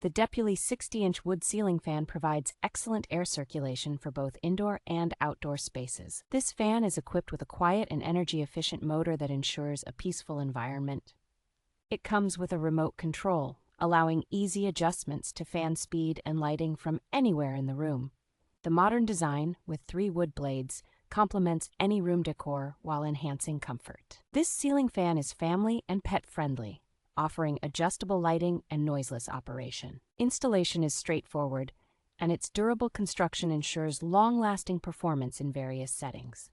The Depuley 60-inch wood ceiling fan provides excellent air circulation for both indoor and outdoor spaces. This fan is equipped with a quiet and energy-efficient motor that ensures a peaceful environment. It comes with a remote control, allowing easy adjustments to fan speed and lighting from anywhere in the room. The modern design, with 3 wood blades, complements any room decor while enhancing comfort. This ceiling fan is family and pet-friendly, offering adjustable lighting and noiseless operation. Installation is straightforward, and its durable construction ensures long-lasting performance in various settings.